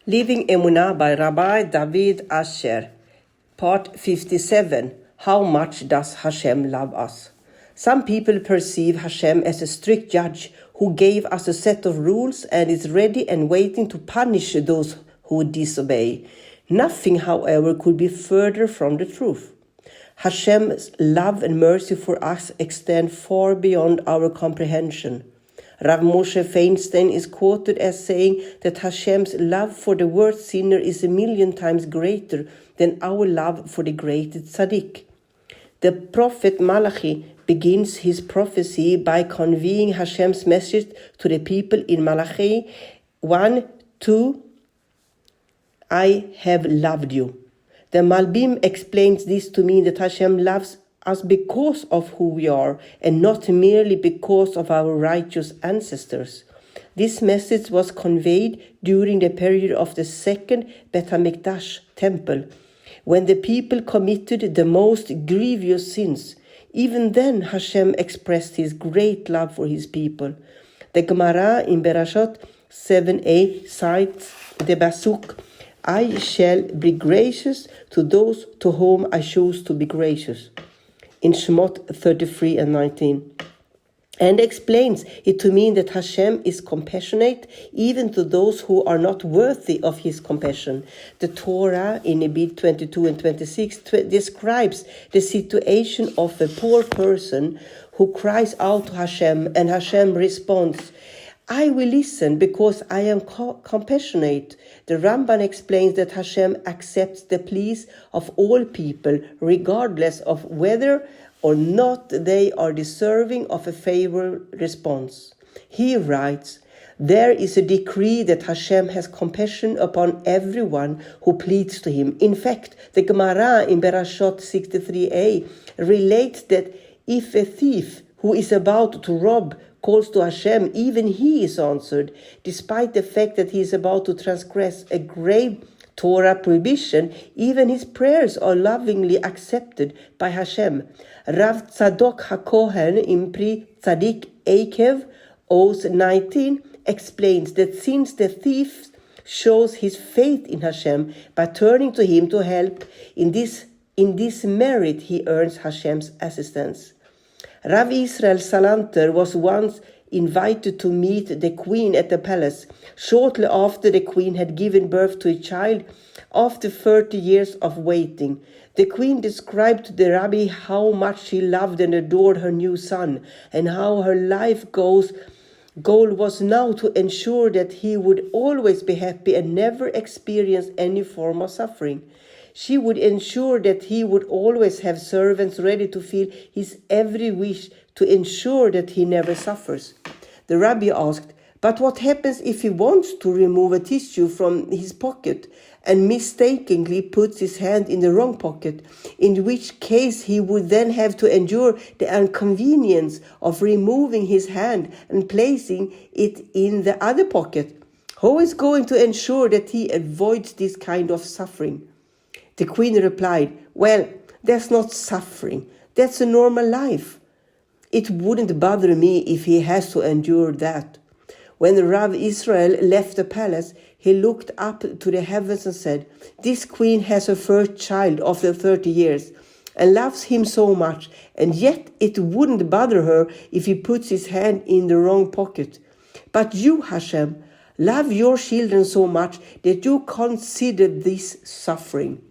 Living Emunah by Rabbi David Asher. Part 57. How much does Hashem love us? Some people perceive Hashem as a strict judge who gave us a set of rules and is ready and waiting to punish those who disobey. Nothing, however, could be further from the truth. Hashem's love and mercy for us extend far beyond our comprehension. Rav Moshe Feinstein is quoted as saying that Hashem's love for the worst sinner is 1,000,000 times greater than our love for the great tzaddik. The prophet Malachi begins his prophecy by conveying Hashem's message to the people in Malachi 1:2. I have loved you. The Malbim explains this to mean that Hashem loves us because of who we are and not merely because of our righteous ancestors. This message was conveyed during the period of the second Bet HaMikdash temple, when the people committed the most grievous sins. Even then Hashem expressed his great love for his people. The Gemara in Bereshot 7a cites the Pasuk, I shall be gracious to those to whom I choose to be gracious, in Shemot 33:19, and explains it to mean that Hashem is compassionate even to those who are not worthy of his compassion. The Torah in Nebit 22:26 describes the situation of a poor person who cries out to Hashem, and Hashem responds, I will listen because I am compassionate. The Ramban explains that Hashem accepts the pleas of all people, regardless of whether or not they are deserving of a favorable response. He writes, there is a decree that Hashem has compassion upon everyone who pleads to him. In fact, the Gemara in Bereshot 63a relates that if a thief who is about to rob calls to Hashem, even he is answered, despite the fact that he is about to transgress a grave Torah prohibition. Even his prayers are lovingly accepted by Hashem. Rav Tzadok HaKohen in Pri Tzadik Akev, Oath 19, explains that since the thief shows his faith in Hashem by turning to him to help, in this merit he earns Hashem's assistance. Rav Israel Salanter was once invited to meet the queen at the palace, shortly after the queen had given birth to a child, after 30 years of waiting. The queen described to the rabbi how much she loved and adored her new son, and how her life goal was now to ensure that he would always be happy and never experience any form of suffering. She would ensure that he would always have servants ready to fill his every wish to ensure that he never suffers. The rabbi asked, but what happens if he wants to remove a tissue from his pocket and mistakenly puts his hand in the wrong pocket, in which case he would then have to endure the inconvenience of removing his hand and placing it in the other pocket? Who is going to ensure that he avoids this kind of suffering? The queen replied, well, that's not suffering. That's a normal life. It wouldn't bother me if he has to endure that. When Rav Israel left the palace, he looked up to the heavens and said, this queen has her first child after 30 years and loves him so much, and yet it wouldn't bother her if he puts his hand in the wrong pocket. But you, Hashem, love your children so much that you consider this suffering.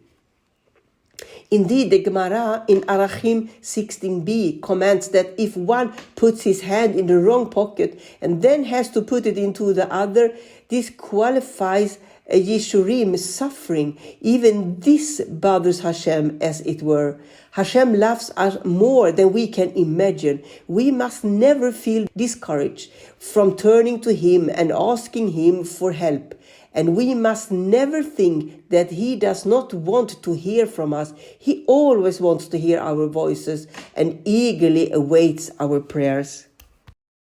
Indeed, the Gemara in Arachim 16b comments that if one puts his hand in the wrong pocket and then has to put it into the other, this qualifies a Yeshurim, suffering. Even this bothers Hashem, as it were. Hashem loves us more than we can imagine. We must never feel discouraged from turning to him and asking him for help. And we must never think that he does not want to hear from us. He always wants to hear our voices and eagerly awaits our prayers.